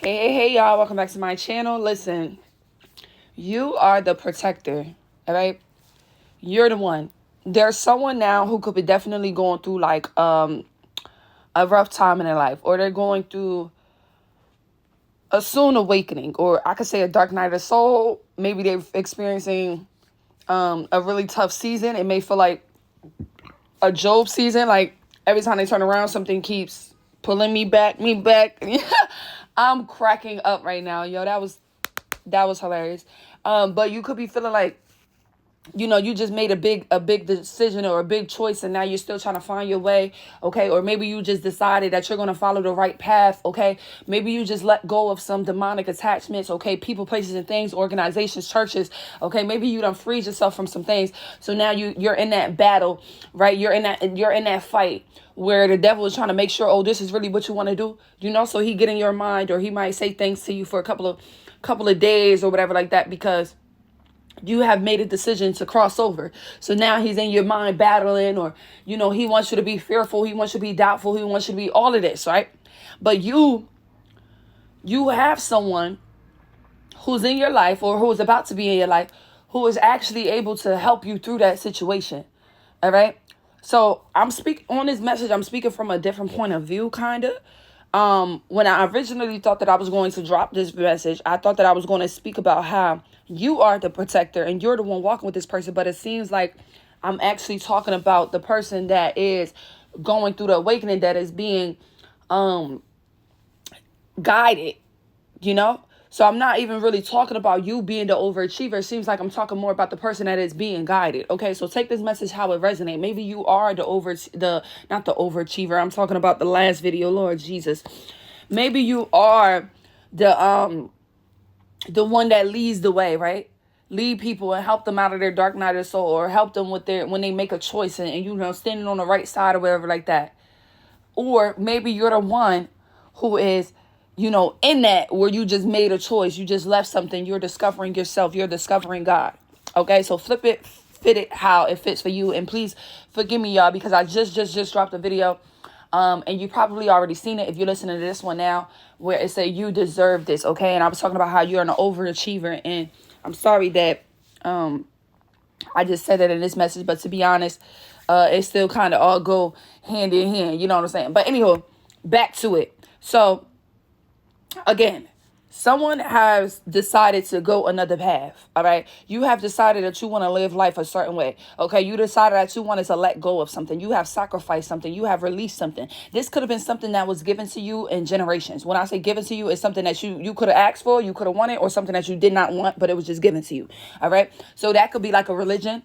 Hey, y'all. Welcome back to my channel. Listen, you are the protector, all right? You're the one. There's someone now who could be definitely going through like a rough time in their life, or they're going through a soon awakening, or I could say a dark night of the soul. Maybe they're experiencing a really tough season. It may feel like a Job season, like every time they turn around, something keeps pulling me back. I'm cracking up right now, yo. That was hilarious. But you could be feeling like, you just made a big decision or a big choice, and now you're still trying to find your way. Okay. Or maybe you just decided that you're going to follow the right path. Okay. Maybe you just let go of some demonic attachments. Okay. People, places, and things, organizations, churches. Okay. Maybe you done freed yourself from some things. So now you're in that battle, right? You're in that fight where the devil is trying to make sure, oh, this is really what you want to do. So he get in your mind, or he might say things to you for a couple of days or whatever like that, because you have made a decision to cross over. So now he's in your mind battling, or, he wants you to be fearful. He wants you to be doubtful. He wants you to be all of this, right? But you have someone who's in your life, or who is about to be in your life, who is actually able to help you through that situation. All right. So I'm speaking on this message. I'm speaking from a different point of view, kind of. When I originally thought that I was going to drop this message, I thought that I was going to speak about how you are the protector and you're the one walking with this person. But it seems like I'm actually talking about the person that is going through the awakening, that is being guided, you know? So I'm not even really talking about you being the overachiever. It seems like I'm talking more about the person that is being guided. Okay, so take this message how it resonates. Maybe you are not the overachiever. I'm talking about the last video, Lord Jesus. Maybe you are the one that leads the way, right? Lead people and help them out of their dark night of soul, or help them with when they make a choice, and standing on the right side or whatever like that. Or maybe you're the one who is, in that where you just made a choice. You just left something. You're discovering yourself. You're discovering God. Okay, so flip it, fit it how it fits for you. And please forgive me, y'all, because I just dropped a video. And you probably already seen it if you're listening to this one now, where it said you deserve this. Okay, and I was talking about how you're an overachiever. And I'm sorry that I just said that in this message, but to be honest, it still kind of all go hand in hand. You know what I'm saying? But anyhow, back to it. So again, someone has decided to go another path. All right. You have decided that you want to live life a certain way. Okay. You decided that you wanted to let go of something. You have sacrificed something. You have released something. This could have been something that was given to you in generations. When I say given to you, it's something that you could have asked for, you could have wanted, or something that you did not want, but it was just given to you. All right. So that could be like a religion.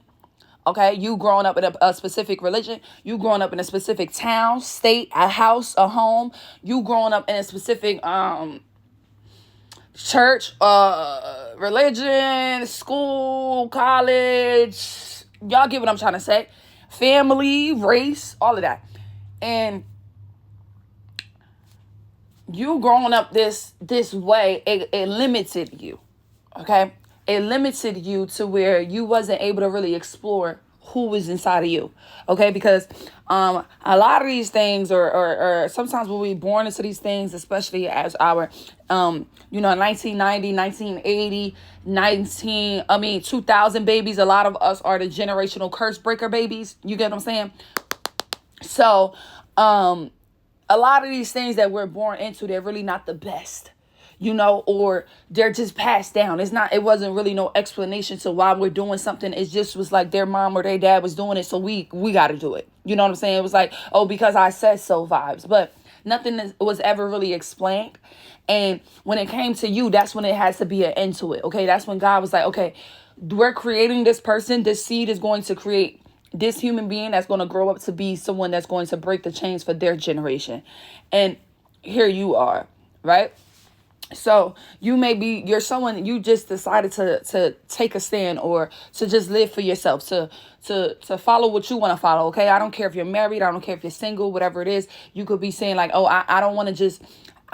Okay, you growing up in a specific religion, you growing up in a specific town, state, a house, a home, you growing up in a specific church, religion, school, college. Y'all get what I'm trying to say. Family, race, all of that. And you growing up this way, it limited you. Okay? It limited you to where you wasn't able to really explore who was inside of you. Okay? Because a lot of these things, or sometimes when we're born into these things, especially as our 1990, 1980, 2000 babies, a lot of us are the generational curse breaker babies. You get what I'm saying? So a lot of these things that we're born into, they're really not the best, or they're just passed down. It wasn't really no explanation to why we're doing something. It just was like their mom or their dad was doing it, so we got to do it. You know what I'm saying? It was like, oh, because I said so vibes, but nothing was ever really explained. And when it came to you, that's when it has to be an end to it. Okay, that's when God was like, okay, we're creating this person. This seed is going to create this human being that's going to grow up to be someone that's going to break the chains for their generation. And here you are, right? So you're someone, you just decided to take a stand, or to just live for yourself, to follow what you want to follow. Okay. I don't care if you're married. I don't care if you're single, whatever it is. You could be saying like, oh, I don't want to just,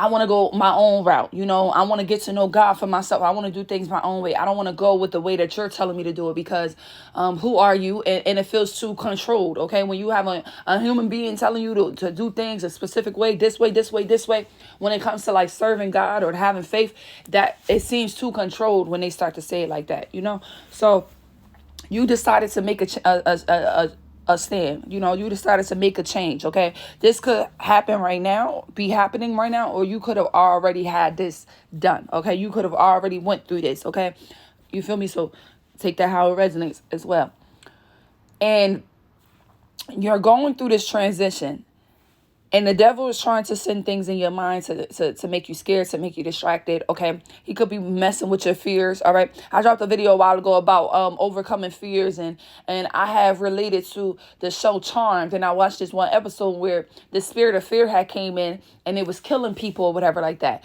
I want to go my own route. I want to get to know God for myself. I want to do things my own way. I don't want to go with the way that you're telling me to do it because who are you? And it feels too controlled. Okay. When you have a human being telling you to do things a specific way, this way, this way, this way, when it comes to like serving God or having faith, that it seems too controlled when they start to say it like that, So you decided to make a stand. You decided to make a change. Okay, this could happen right now, be happening right now, or you could have already had this done. Okay, you could have already went through this. Okay, you feel me? So take that how it resonates as well. And you're going through this transition. And the devil is trying to send things in your mind to make you scared, to make you distracted, okay? He could be messing with your fears, all right? I dropped a video a while ago about overcoming fears, and I have related to the show Charmed, and I watched this one episode where the spirit of fear had came in, and it was killing people or whatever like that,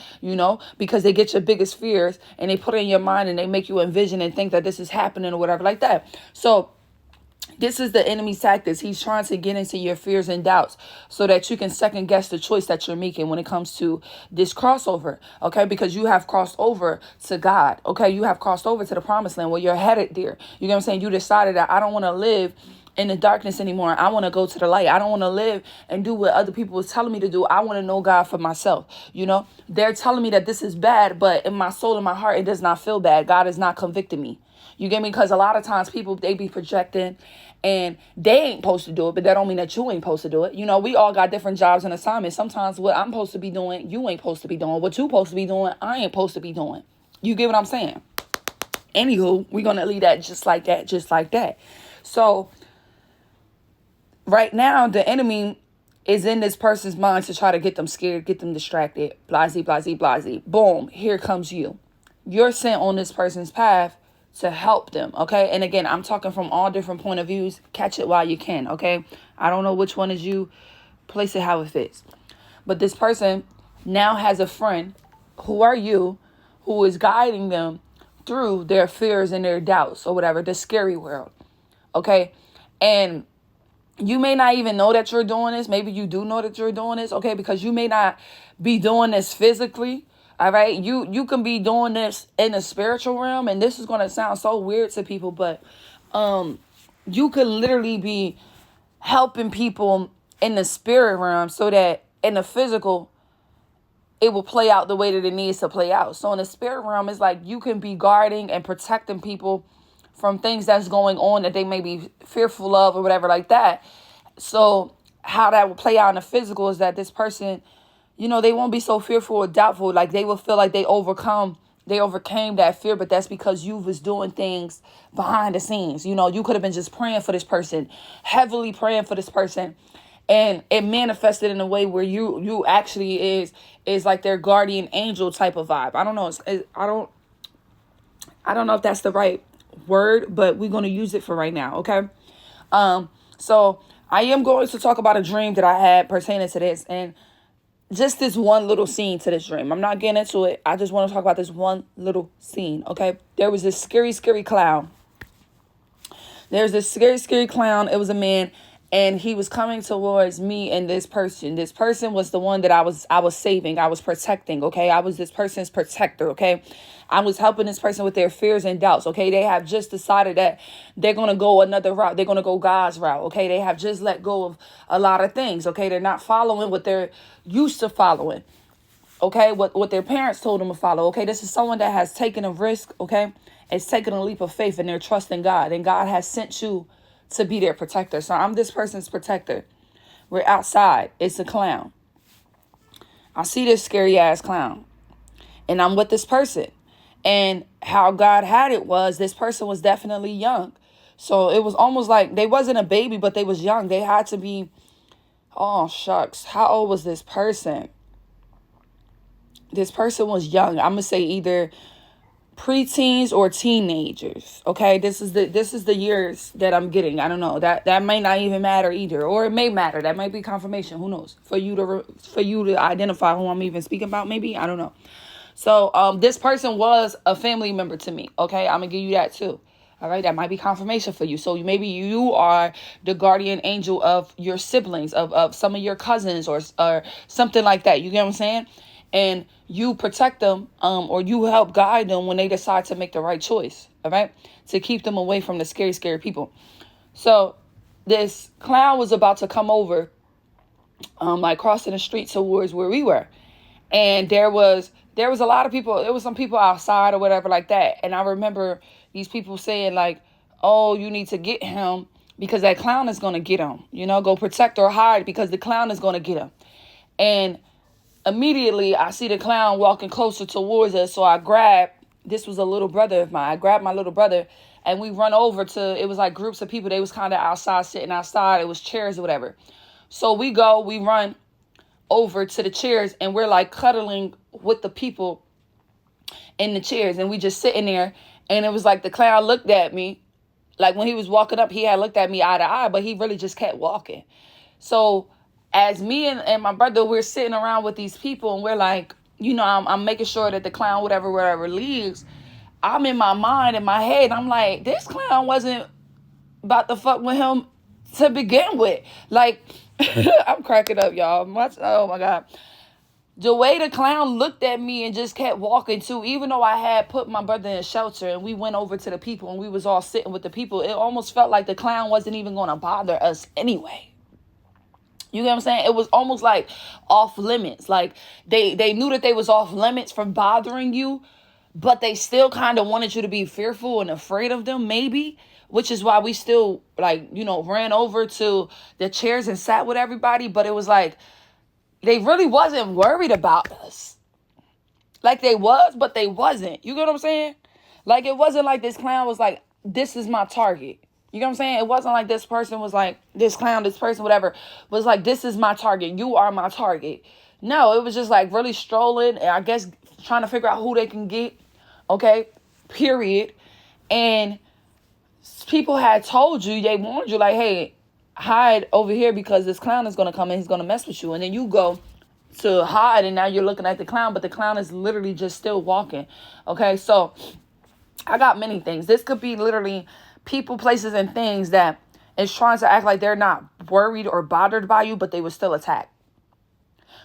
because they get your biggest fears, and they put it in your mind, and they make you envision and think that this is happening or whatever like that. So this is the enemy's tactics. He's trying to get into your fears and doubts so that you can second guess the choice that you're making when it comes to this crossover. Okay, because you have crossed over to God. Okay, you have crossed over to the promised land where you're headed there. You know what I'm saying? You decided that I don't want to live in the darkness anymore. I want to go to the light. I don't want to live and do what other people was telling me to do. I want to know God for myself. They're telling me that this is bad, but in my soul and my heart, it does not feel bad. God is not convicting me. You get me? Because a lot of times people, they be projecting and they ain't supposed to do it, but that don't mean that you ain't supposed to do it. We all got different jobs and assignments. Sometimes what I'm supposed to be doing, you ain't supposed to be doing. What you supposed to be doing, I ain't supposed to be doing. You get what I'm saying? Anywho, we're going to leave that just like that, just like that. So right now, the enemy is in this person's mind to try to get them scared, get them distracted, blasey, blasey, blasey. Boom, here comes you. You're sent on this person's path to help them, okay? And again, I'm talking from all different point of views. Catch it while you can, okay? I don't know which one is you. Place it how it fits. But this person now has a friend, who are you, who is guiding them through their fears and their doubts or whatever, the scary world, okay? And you may not even know that you're doing this. Maybe you do know that you're doing this, okay? Because you may not be doing this physically. All right, you can be doing this in the spiritual realm, and this is going to sound so weird to people, but you could literally be helping people in the spirit realm so that in the physical, it will play out the way that it needs to play out. So in the spirit realm, it's like you can be guarding and protecting people from things that's going on that they may be fearful of or whatever like that. So how that will play out in the physical is that this person, they won't be so fearful or doubtful. Like they will feel like they overcame that fear, but that's because you was doing things behind the scenes. You could have been just praying for this person, heavily praying for this person. And it manifested in a way where you actually is like their guardian angel type of vibe. I don't know. I don't know if that's the right word, but we're going to use it for right now. Okay. So I am going to talk about a dream that I had pertaining to this, and just this one little scene to this dream. I'm not getting into it. I just want to talk about this one little scene, okay? There was this scary, scary clown. There's this scary, scary clown. It was a man, and he was coming towards me and this person. This person was the one that I was saving. I was protecting, okay? I was this person's protector, okay? I was helping this person with their fears and doubts, okay? They have just decided that they're going to go another route. They're going to go God's route, okay? They have just let go of a lot of things, okay? They're not following what they're used to following, okay? What their parents told them to follow, okay? This is someone that has taken a risk, okay? It's taken a leap of faith, and they're trusting God, and God has sent you to be their protector. So I'm this person's protector. We're outside. It's a clown. I see this scary ass clown, and I'm with this person. And how God had it was this person was definitely young. So it was almost like they wasn't a baby, but they was young. They had to be, oh, shucks. How old was this person? This person was young. I'm going to say either preteens or teenagers. Okay, this is the years that I'm getting. I don't know. That may not even matter either, or it may matter. That might be confirmation. Who knows? For you to identify who I'm even speaking about, maybe. I don't know. So this person was a family member to me. Okay, I'm gonna give you that too. All right, that might be confirmation for you. So maybe you are the guardian angel of your siblings, of some of your cousins or something like that. You get what I'm saying? and you protect them, or you help guide them when they decide to make the right choice. All right, to keep them away from the scary people. So this clown was about to come over, like crossing the street towards where we were, and there was a lot of people. There was some people outside or whatever like that, and I remember these people saying like, "Oh, you need to get him because that clown is gonna get him. Go protect or hide because the clown is gonna get him." And immediately I see the clown walking closer towards us, so I grabbed. This was a little brother of mine. I grabbed my little brother, and we run over to. It was like groups of people. They was kind of outside, sitting outside. It was chairs or whatever. So we run over to the chairs, and we're like cuddling with the people in the chairs, and we just sitting there. And it was like the clown looked at me, like when he was walking up, he had looked at me eye to eye, but he really just kept walking. So as me and my brother, we're sitting around with these people, and we're like, I'm making sure that the clown, whatever leaves, I'm in my mind, in my head, I'm like, this clown wasn't about to fuck with him to begin with. Like, I'm cracking up, y'all. Oh my God. The way the clown looked at me and just kept walking too, even though I had put my brother in shelter and we went over to the people and we was all sitting with the people, it almost felt like the clown wasn't even going to bother us anyway. You get what I'm saying? It was almost like off limits. Like they knew that they was off limits from bothering you, but they still kind of wanted you to be fearful and afraid of them, maybe, which is why we still ran over to the chairs and sat with everybody. But it was like, they really wasn't worried about us. Like they was, but they wasn't. You get what I'm saying? Like it wasn't like this clown was like, this is my target. You know what I'm saying? It wasn't like this person was like, this clown, this person, whatever, was like, this is my target. You are my target. No, it was just like really strolling and I guess trying to figure out who they can get. Okay, period. And people had told you, they warned you like, hey, hide over here because this clown is going to come and he's going to mess with you. And then you go to hide and now you're looking at the clown, but the clown is literally just still walking. Okay, so I got many things. This could be literally people, places, and things that is trying to act like they're not worried or bothered by you, but they would still attack.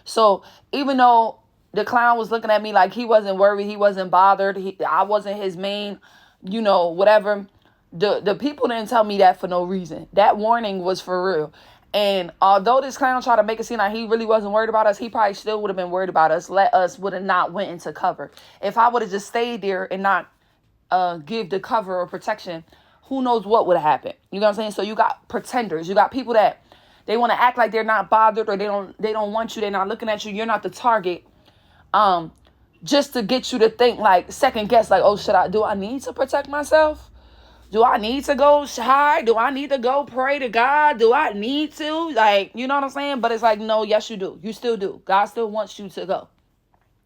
So even though the clown was looking at me like he wasn't worried, he wasn't bothered, I wasn't his main, whatever, the people didn't tell me that for no reason. That warning was for real. And although this clown tried to make it seem like he really wasn't worried about us, he probably still would have been worried about us. Would have not went into cover. If I would have just stayed there and not give the cover or protection, who knows what would have happened. You know what I'm saying? So you got pretenders. You got people that they want to act like they're not bothered or they don't want you. They're not looking at you. You're not the target. Just to get you to think like second guess, like, oh, do I need to protect myself? Do I need to go hide? Do I need to go pray to God? Do I need to? Like, you know what I'm saying? But it's like, no, yes, you do. You still do. God still wants you to go.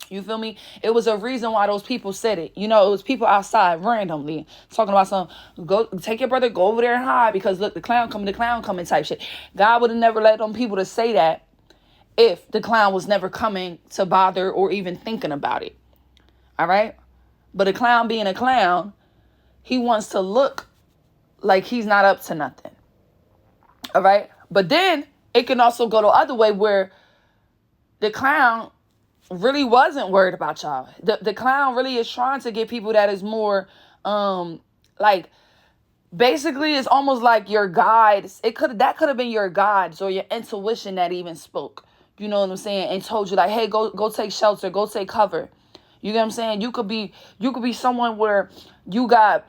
You feel me? It was a reason why those people said it. It was people outside randomly talking about go take your brother, go over there and hide because look, the clown coming type shit. God would have never let them people to say that if the clown was never coming to bother or even thinking about it. All right? But a clown being a clown, he wants to look like he's not up to nothing. All right? But then it can also go the other way where the clown really wasn't worried about y'all. The clown really is trying to get people that is more like basically it's almost like your guides. That could have been your guides or your intuition that even spoke. You know what I'm saying? And told you like, hey, go take shelter, go take cover. You know what I'm saying? You could be someone where you got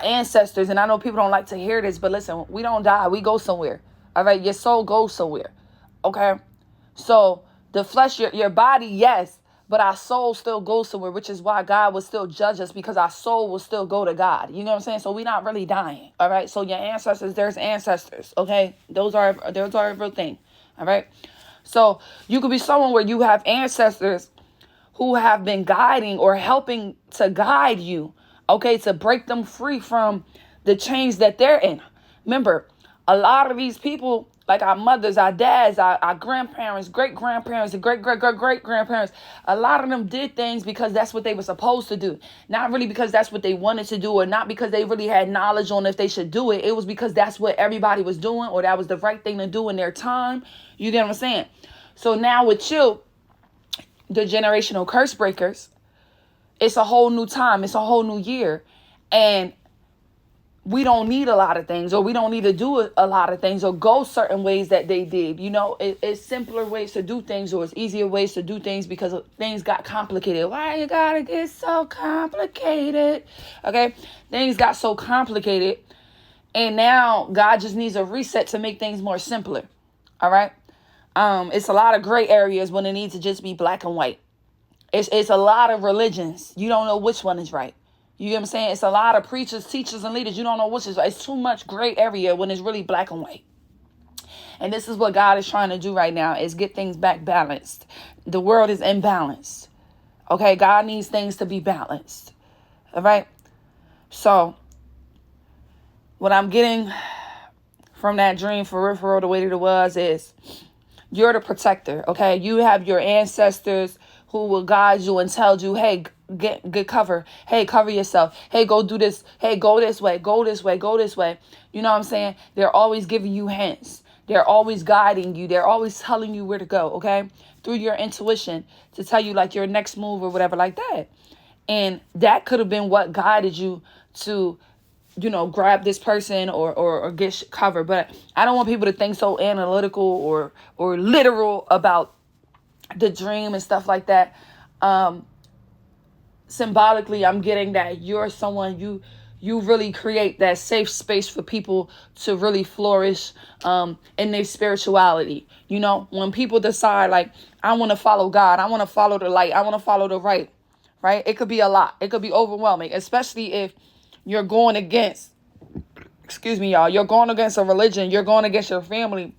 ancestors, and I know people don't like to hear this, but listen, we don't die. We go somewhere. All right? Your soul goes somewhere. Okay? So the flesh, your body, yes, but our soul still goes somewhere, which is why God will still judge us because our soul will still go to God. You know what I'm saying? So we're not really dying. All right? So your ancestors, there's ancestors. Okay? Those are a real thing. All right? So you could be someone where you have ancestors who have been guiding or helping to guide you, okay, to break them free from the chains that they're in. Remember, a lot of these people, like our mothers, our dads, our grandparents, great-grandparents, and great-great-great-great-grandparents, a lot of them did things because that's what they were supposed to do. Not really because that's what they wanted to do or not because they really had knowledge on if they should do it. It was because that's what everybody was doing or that was the right thing to do in their time. You get what I'm saying? So now with you, the generational curse breakers, it's a whole new time. It's a whole new year. And we don't need a lot of things, or we don't need to do a lot of things or go certain ways that they did. It's simpler ways to do things, or it's easier ways to do things because things got complicated. Why you gotta get so complicated? Okay. Things got so complicated. And now God just needs a reset to make things more simpler. All right. It's a lot of gray areas when it needs to just be black and white. It's a lot of religions. You don't know which one is right. You get what I'm saying? It's a lot of preachers, teachers, and leaders. You don't know which is right. It's too much gray area when it's really black and white. And this is what God is trying to do right now, is get things back balanced. The world is imbalanced. Okay, God needs things to be balanced. All right? So, what I'm getting from that dream for real, the way that it was, is you're the protector, okay? You have your ancestors who will guide you and tell you, hey, get cover. Hey, cover yourself. Hey, go do this. Hey, go this way. Go this way. Go this way. You know what I'm saying? They're always giving you hints. They're always guiding you. They're always telling you where to go, okay? Through your intuition to tell you like your next move or whatever like that. And that could have been what guided you to, grab this person or get cover. But I don't want people to think so analytical or literal about the dream and stuff like that. Symbolically, I'm getting that you're someone, you really create that safe space for people to really flourish in their spirituality. When people decide like, I want to follow God, I want to follow the light, I want to follow the right? It could be a lot. It could be overwhelming, especially if you're going against, y'all, you're going against a religion, you're going against your family,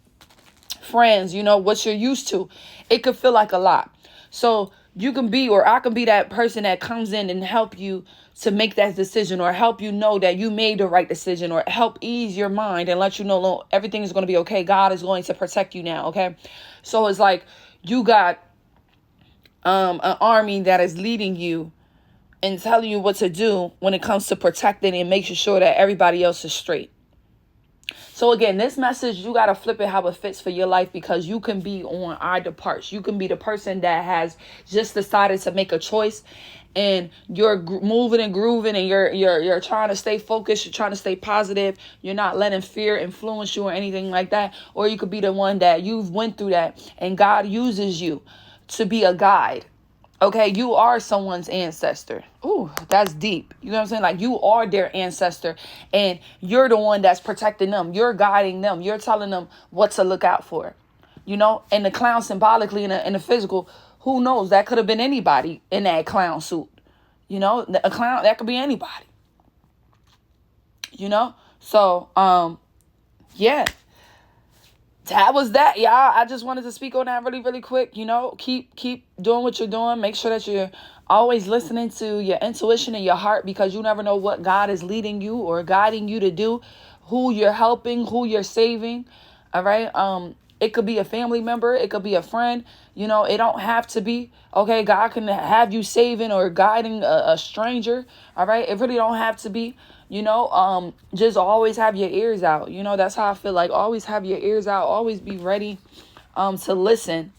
friends, what you're used to. It could feel like a lot. So you can be, or I can be that person that comes in and help you to make that decision, or help you know that you made the right decision, or help ease your mind and let you know everything is going to be okay. God is going to protect you now. Okay. So it's like you got an army that is leading you and telling you what to do when it comes to protecting and making sure that everybody else is straight. So again, this message, you got to flip it how it fits for your life, because you can be on either parts. You can be the person that has just decided to make a choice and you're moving and grooving and you're trying to stay focused. You're trying to stay positive. You're not letting fear influence you or anything like that. Or you could be the one that you've went through that and God uses you to be a guide. Okay, you are someone's ancestor. Ooh, that's deep. You know what I'm saying? Like, you are their ancestor and you're the one that's protecting them. You're guiding them. You're telling them what to look out for. And the clown symbolically in the physical, who knows? That could have been anybody in that clown suit. A clown, that could be anybody. So, yeah. That was that, y'all. I just wanted to speak on that really, really quick. Keep doing what you're doing. Make sure that you're always listening to your intuition and your heart, because you never know what God is leading you or guiding you to do, who you're helping, who you're saving. All right. It could be a family member. It could be a friend. It don't have to be. Okay. God can have you saving or guiding a stranger. All right. It really don't have to be. Just always have your ears out. That's how I feel like. Always have your ears out. Always be ready to listen,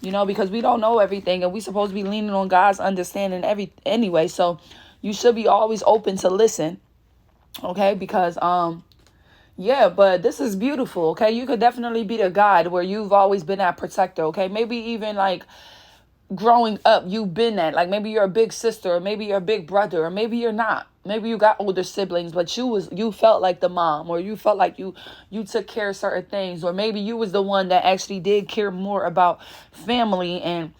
because we don't know everything and we supposed to be leaning on God's understanding anyway. So you should be always open to listen. Okay. Because, yeah, but this is beautiful. Okay. You could definitely be the guide where you've always been that protector. Okay. Maybe even like growing up, you've been that. Like, maybe you're a big sister, or maybe you're a big brother, or maybe you're not. Maybe you got older siblings, but you felt like the mom, or you felt like you took care of certain things, or maybe you was the one that actually did care more about family and,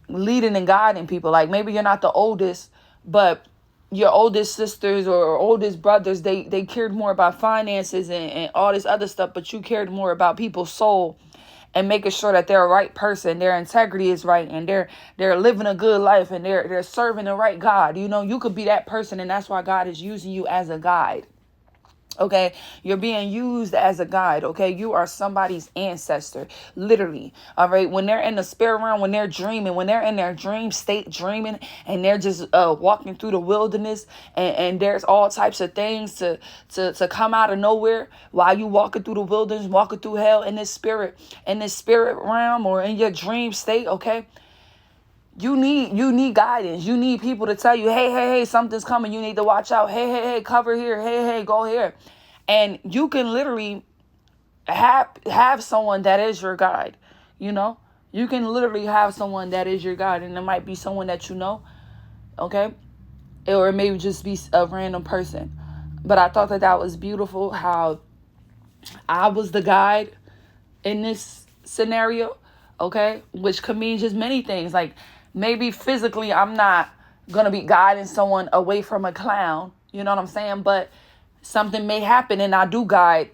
leading and guiding people. Like, maybe you're not the oldest, but your oldest sisters or oldest brothers, they cared more about finances and all this other stuff, but you cared more about people's soul and making sure that they're a right person, their integrity is right, and they're living a good life, and they're serving the right God. You could be that person, and that's why God is using you as a guide. Okay, you're being used as a guide. Okay, you are somebody's ancestor, literally. All right, when they're in the spirit realm, when they're dreaming, when they're in their dream state dreaming, and they're just walking through the wilderness, and there's all types of things to come out of nowhere while you walking through the wilderness, walking through hell in this spirit realm or in your dream state. Okay, You need guidance. You need people to tell you, hey, something's coming. You need to watch out. Hey, cover here. Hey, go here. And you can literally have someone that is your guide. You know, you can literally have someone that is your guide, and it might be someone that you know, okay, or it may just be a random person. But I thought that was beautiful how I was the guide in this scenario, okay, which could mean just many things. Like maybe physically I'm not gonna be guiding someone away from a clown, you know what I'm saying, but something may happen and I do guide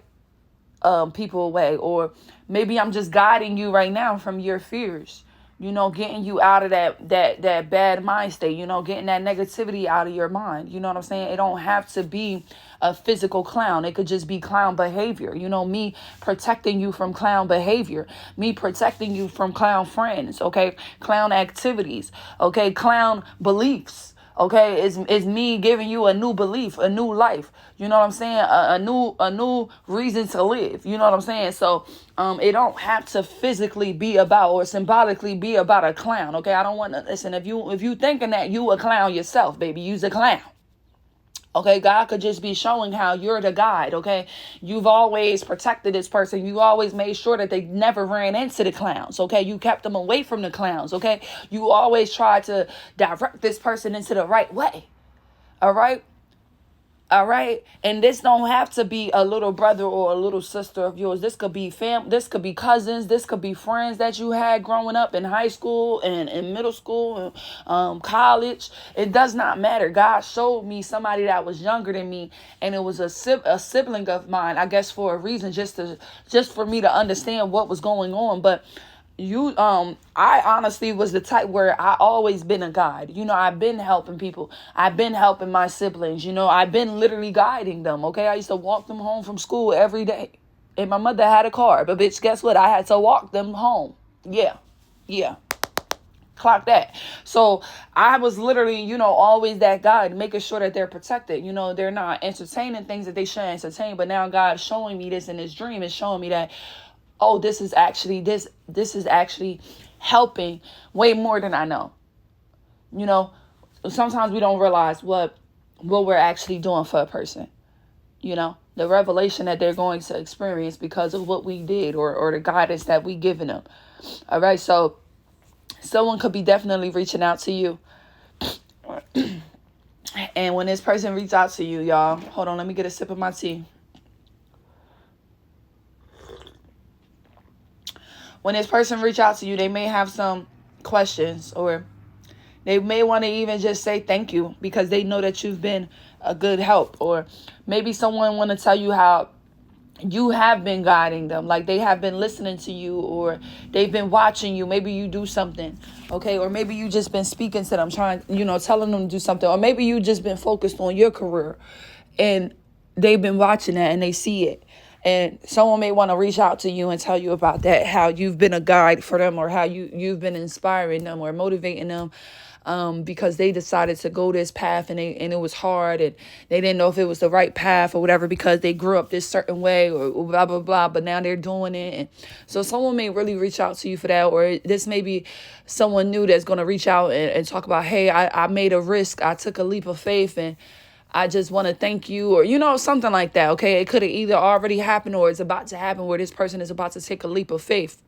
people away. Or maybe I'm just guiding you right now from your fears, you know, getting you out of that bad mind state, you know, getting that negativity out of your mind. You know what I'm saying? It don't have to be a physical clown. It could just be clown behavior. You know, me protecting you from clown behavior, me protecting you from clown friends, okay? Clown activities, okay? Clown beliefs. Okay, is me giving you a new belief, a new life. You know what I'm saying? A new reason to live. You know what I'm saying? So it don't have to physically be about or symbolically be about a clown. Okay, I don't want to listen. If you thinking that you a clown yourself, baby, you's a clown. Okay, God could just be showing how you're the guide, okay? You've always protected this person. You always made sure that they never ran into the clowns, okay? You kept them away from the clowns, okay? You always tried to direct this person into the right way, all right? All right. And this don't have to be a little brother or a little sister of yours. This could be this could be cousins. This could be friends that you had growing up in high school and in middle school and college. It does not matter. God showed me somebody that was younger than me, and it was a sibling of mine, I guess for a reason, just for me to understand what was going on. But I honestly was the type where I always been a guide. You know, I've been helping people. I've been helping my siblings. You know, I've been literally guiding them. Okay, I used to walk them home from school every day, and my mother had a car. But bitch, guess what? I had to walk them home. Yeah. Clock that. So I was literally, you know, always that guide, making sure that they're protected. You know, they're not entertaining things that they shouldn't entertain. But now God is showing me this in this dream, is showing me that, oh, this is actually helping way more than I know. You know, sometimes we don't realize what we're actually doing for a person. You know, the revelation that they're going to experience because of what we did or the guidance that we given them. All right. So someone could be definitely reaching out to you. And when this person reaches out to you, y'all, hold on, let me get a sip of my tea. When this person reach out to you, they may have some questions, or they may want to even just say thank you because they know that you've been a good help. Or maybe someone want to tell you how you have been guiding them, like they have been listening to you, or they've been watching you. Maybe you do something, okay? Or maybe you just been speaking to them, trying, you know, telling them to do something. Or maybe you just been focused on your career and they've been watching that and they see it. And someone may want to reach out to you and tell you about that, how you've been a guide for them, or how you've been inspiring them or motivating them, because they decided to go this path and it was hard and they didn't know if it was the right path or whatever because they grew up this certain way or blah, blah, blah. But now they're doing it. And so someone may really reach out to you for that. Or this may be someone new that's going to reach out and talk about, hey, I made a risk. I took a leap of faith and I just want to thank you, or, you know, something like that. Okay. It could have either already happened or it's about to happen, where this person is about to take a leap of faith.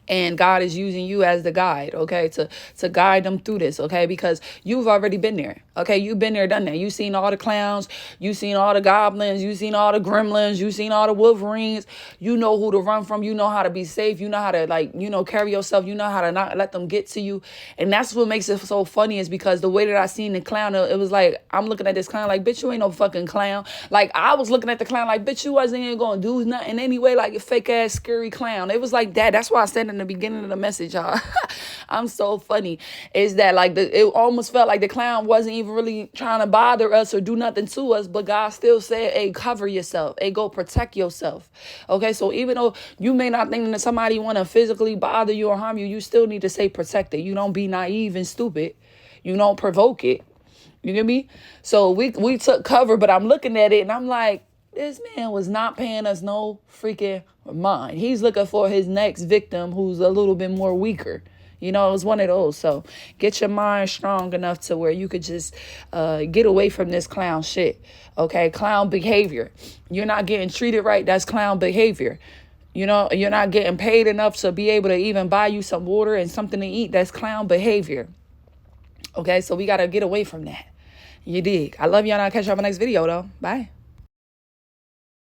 And God is using you as the guide, okay, to guide them through this, okay, because you've already been there, okay? You've been there, done that. You've seen all the clowns. You've seen all the goblins. You've seen all the gremlins. You've seen all the wolverines. You know who to run from. You know how to be safe. You know how to, like, you know, carry yourself. You know how to not let them get to you. And that's what makes it so funny, is because the way that I seen the clown, it was like, I'm looking at this clown like, bitch, you ain't no fucking clown. Like, I was looking at the clown like, bitch, you wasn't even going to do nothing anyway, like a fake-ass, scary clown. It was like that. That's why I said in the beginning of the message, y'all, I'm so funny, is that like it almost felt like the clown wasn't even really trying to bother us or do nothing to us, but God still said, hey, cover yourself, hey, go protect yourself. Okay, so even though you may not think that somebody want to physically bother you or harm you, you still need to stay protected. You don't be naive and stupid. You don't provoke it. You get me? So we took cover, but I'm looking at it and I'm like, this man was not paying us no freaking mind. He's looking for his next victim who's a little bit more weaker. You know, it was one of those. So get your mind strong enough to where you could just get away from this clown shit. Okay, clown behavior. You're not getting treated right. That's clown behavior. You know, you're not getting paid enough to be able to even buy you some water and something to eat. That's clown behavior. Okay, so we got to get away from that. You dig? I love y'all. I'll catch y'all in my next video, though. Bye.